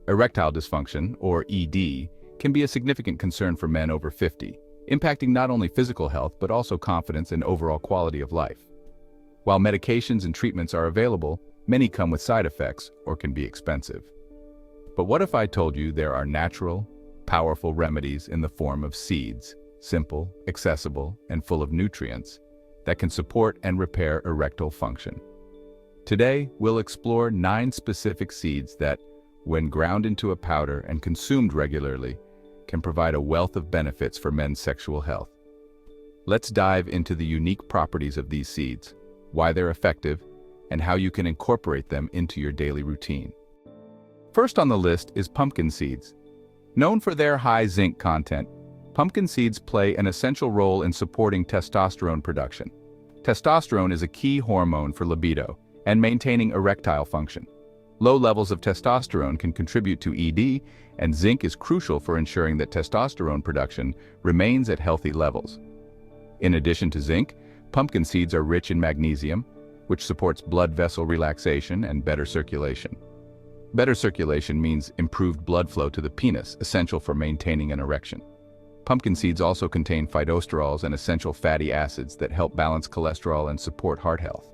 Erectile dysfunction, or ED, can be a significant concern for men over 50, impacting not only physical health but also confidence and overall quality of life. While medications and treatments are available, many come with side effects or can be expensive. But what if I told you there are natural, powerful remedies in the form of seeds, simple, accessible, and full of nutrients, that can support and repair erectile function? Today, we'll explore 9 specific seeds that, when ground into a powder and consumed regularly, can provide a wealth of benefits for men's sexual health. Let's dive into the unique properties of these seeds, why they're effective, and how you can incorporate them into your daily routine. First on the list is pumpkin seeds. Known for their high zinc content, pumpkin seeds play an essential role in supporting testosterone production. Testosterone is a key hormone for libido and maintaining erectile function. Low levels of testosterone can contribute to ED, and zinc is crucial for ensuring that testosterone production remains at healthy levels. In addition to zinc, pumpkin seeds are rich in magnesium, which supports blood vessel relaxation and better circulation. Better circulation means improved blood flow to the penis, essential for maintaining an erection. Pumpkin seeds also contain phytosterols and essential fatty acids that help balance cholesterol and support heart health.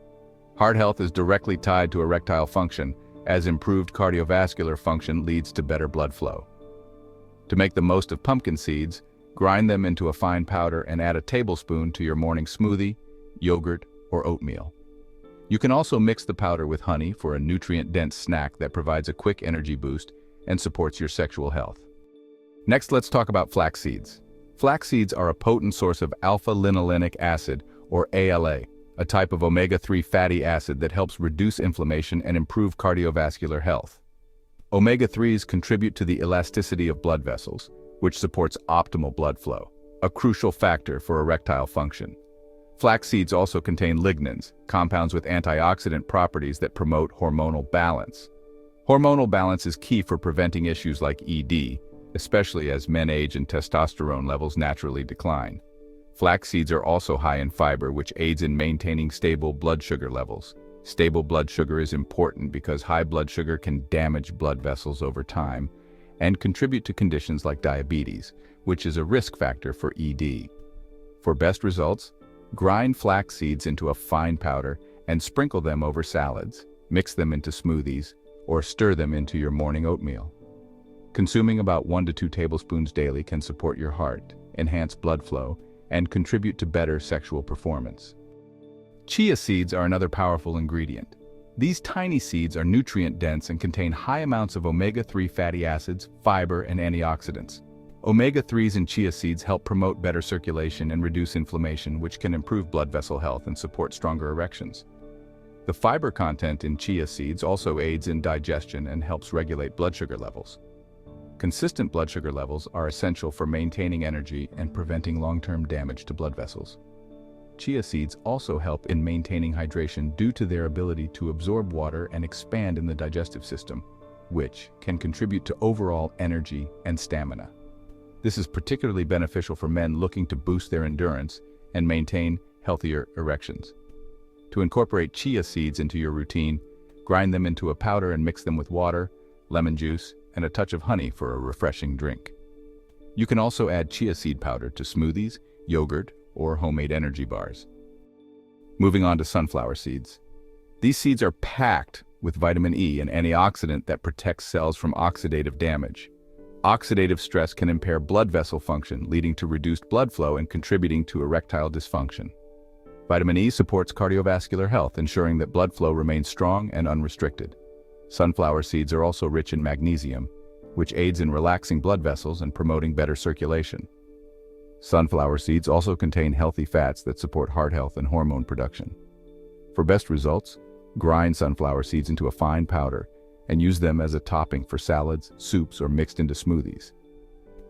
Heart health is directly tied to erectile function, as improved cardiovascular function leads to better blood flow. To make the most of pumpkin seeds, grind them into a fine powder and add a tablespoon to your morning smoothie, yogurt, or oatmeal. You can also mix the powder with honey for a nutrient-dense snack that provides a quick energy boost and supports your sexual health. Next, let's talk about flax seeds. Flax seeds are a potent source of alpha-linolenic acid, or ALA, a type of omega-3 fatty acid that helps reduce inflammation and improve cardiovascular health. Omega-3s contribute to the elasticity of blood vessels, which supports optimal blood flow, a crucial factor for erectile function. Flax seeds also contain lignans, compounds with antioxidant properties that promote hormonal balance. Hormonal balance is key for preventing issues like ED, especially as men age and testosterone levels naturally decline. Flax seeds are also high in fiber, which aids in maintaining stable blood sugar levels. Stable blood sugar is important because high blood sugar can damage blood vessels over time and contribute to conditions like diabetes, which is a risk factor for ED. For best results, grind flax seeds into a fine powder and sprinkle them over salads, mix them into smoothies, or stir them into your morning oatmeal. Consuming about 1 to 2 tablespoons daily can support your heart, enhance blood flow, and contribute to better sexual performance. Chia seeds are another powerful ingredient. These tiny seeds are nutrient-dense and contain high amounts of omega-3 fatty acids, fiber, and antioxidants. Omega-3s in chia seeds help promote better circulation and reduce inflammation, which can improve blood vessel health and support stronger erections. The fiber content in chia seeds also aids in digestion and helps regulate blood sugar levels. Consistent blood sugar levels are essential for maintaining energy and preventing long-term damage to blood vessels. Chia seeds also help in maintaining hydration due to their ability to absorb water and expand in the digestive system, which can contribute to overall energy and stamina. This is particularly beneficial for men looking to boost their endurance and maintain healthier erections. To incorporate chia seeds into your routine, grind them into a powder and mix them with water, lemon juice, and a touch of honey for a refreshing drink. You can also add chia seed powder to smoothies, yogurt, or homemade energy bars. Moving on to sunflower seeds. These seeds are packed with vitamin E, an antioxidant that protects cells from oxidative damage. Oxidative stress can impair blood vessel function, leading to reduced blood flow and contributing to erectile dysfunction. Vitamin E supports cardiovascular health, ensuring that blood flow remains strong and unrestricted. Sunflower seeds are also rich in magnesium, which aids in relaxing blood vessels and promoting better circulation. Sunflower seeds also contain healthy fats that support heart health and hormone production. For best results, grind sunflower seeds into a fine powder and use them as a topping for salads, soups, or mixed into smoothies.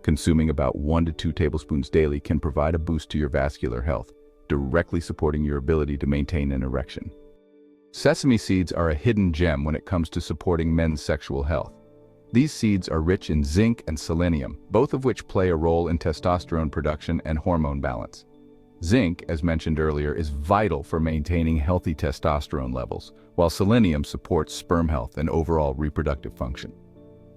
Consuming about 1 to 2 tablespoons daily can provide a boost to your vascular health, directly supporting your ability to maintain an erection. Sesame seeds are a hidden gem when it comes to supporting men's sexual health. These seeds are rich in zinc and selenium, both of which play a role in testosterone production and hormone balance. Zinc, as mentioned earlier, is vital for maintaining healthy testosterone levels, while selenium supports sperm health and overall reproductive function.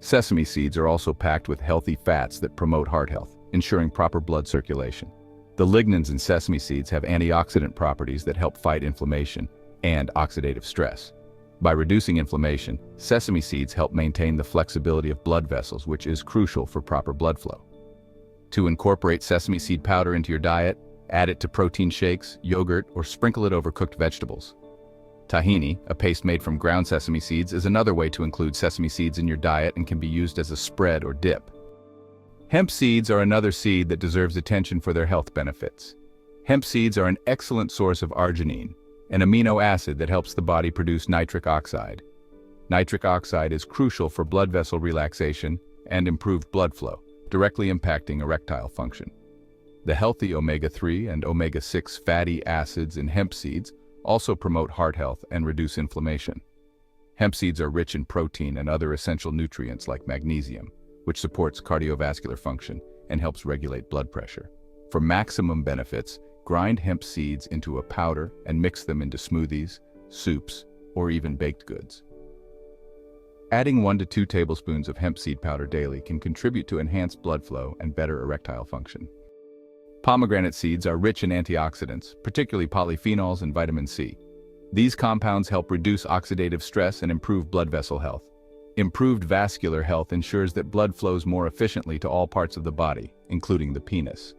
Sesame seeds are also packed with healthy fats that promote heart health, ensuring proper blood circulation. The lignans in sesame seeds have antioxidant properties that help fight inflammation and oxidative stress. By reducing inflammation, sesame seeds help maintain the flexibility of blood vessels, which is crucial for proper blood flow. To incorporate sesame seed powder into your diet, add it to protein shakes, yogurt, or sprinkle it over cooked vegetables. Tahini, a paste made from ground sesame seeds, is another way to include sesame seeds in your diet and can be used as a spread or dip. Hemp seeds are another seed that deserves attention for their health benefits. Hemp seeds are an excellent source of arginine, an amino acid that helps the body produce nitric oxide. Nitric oxide is crucial for blood vessel relaxation and improved blood flow, directly impacting erectile function. The healthy omega-3 and omega-6 fatty acids in hemp seeds also promote heart health and reduce inflammation. Hemp seeds are rich in protein and other essential nutrients like magnesium, which supports cardiovascular function and helps regulate blood pressure. For maximum benefits, grind hemp seeds into a powder and mix them into smoothies, soups, or even baked goods. Adding 1 to 2 tablespoons of hemp seed powder daily can contribute to enhanced blood flow and better erectile function. Pomegranate seeds are rich in antioxidants, particularly polyphenols and vitamin C. These compounds help reduce oxidative stress and improve blood vessel health. Improved vascular health ensures that blood flows more efficiently to all parts of the body, including the penis.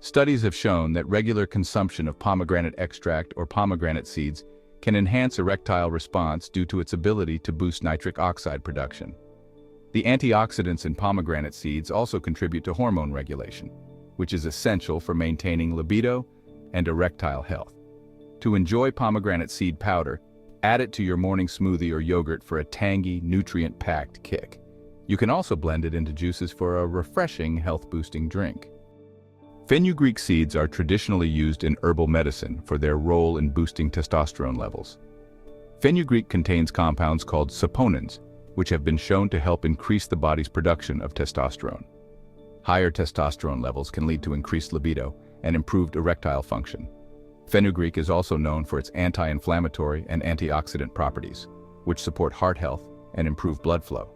Studies have shown that regular consumption of pomegranate extract or pomegranate seeds can enhance erectile response due to its ability to boost nitric oxide production. The antioxidants in pomegranate seeds also contribute to hormone regulation, which is essential for maintaining libido and erectile health. To enjoy pomegranate seed powder, add it to your morning smoothie or yogurt for a tangy, nutrient-packed kick. You can also blend it into juices for a refreshing, health-boosting drink. Fenugreek seeds are traditionally used in herbal medicine for their role in boosting testosterone levels. Fenugreek contains compounds called saponins, which have been shown to help increase the body's production of testosterone. Higher testosterone levels can lead to increased libido and improved erectile function. Fenugreek is also known for its anti-inflammatory and antioxidant properties, which support heart health and improve blood flow.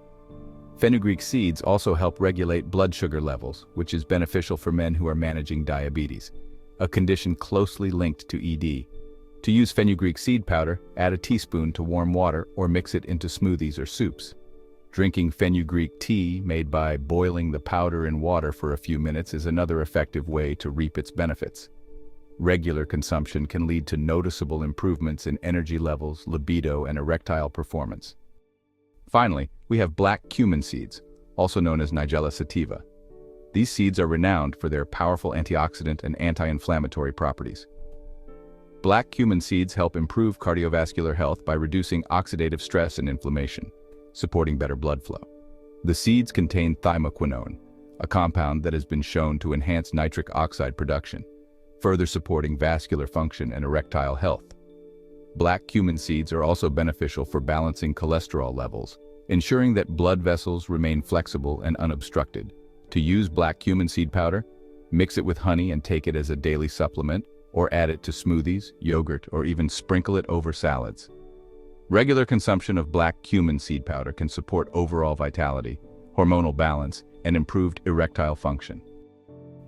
Fenugreek seeds also help regulate blood sugar levels, which is beneficial for men who are managing diabetes, a condition closely linked to ED. To use fenugreek seed powder, add a teaspoon to warm water or mix it into smoothies or soups. Drinking fenugreek tea made by boiling the powder in water for a few minutes is another effective way to reap its benefits. Regular consumption can lead to noticeable improvements in energy levels, libido, and erectile performance. Finally, we have black cumin seeds, also known as Nigella sativa. These seeds are renowned for their powerful antioxidant and anti-inflammatory properties. Black cumin seeds help improve cardiovascular health by reducing oxidative stress and inflammation, supporting better blood flow. The seeds contain thymoquinone, a compound that has been shown to enhance nitric oxide production, further supporting vascular function and erectile health. Black cumin seeds are also beneficial for balancing cholesterol levels, ensuring that blood vessels remain flexible and unobstructed. To use black cumin seed powder, mix it with honey and take it as a daily supplement, or add it to smoothies, yogurt, or even sprinkle it over salads. Regular consumption of black cumin seed powder can support overall vitality, hormonal balance, and improved erectile function.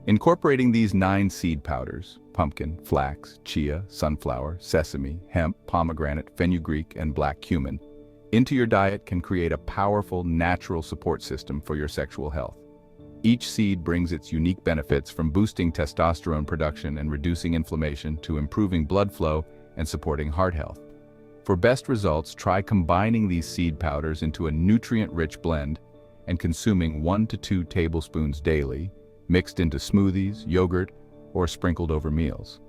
Incorporating these 9 seed powders, pumpkin, flax, chia, sunflower, sesame, hemp, pomegranate, fenugreek, and black cumin, into your diet can create a powerful, natural support system for your sexual health. Each seed brings its unique benefits, from boosting testosterone production and reducing inflammation to improving blood flow and supporting heart health. For best results, try combining these seed powders into a nutrient-rich blend and consuming 1 to 2 tablespoons daily, mixed into smoothies, yogurt, or sprinkled over meals.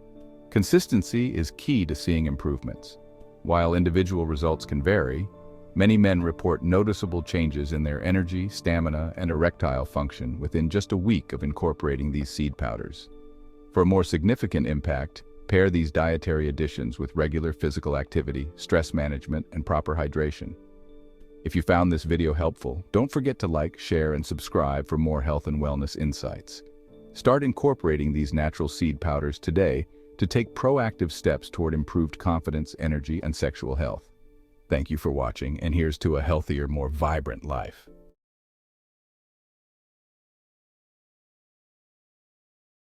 Consistency is key to seeing improvements. While individual results can vary, many men report noticeable changes in their energy, stamina, and erectile function within just a week of incorporating these seed powders. For a more significant impact, pair these dietary additions with regular physical activity, stress management, and proper hydration. If you found this video helpful, don't forget to like, share, and subscribe for more health and wellness insights. Start incorporating these natural seed powders today to take proactive steps toward improved confidence, energy, and sexual health. Thank you for watching, and here's to a healthier, more vibrant life.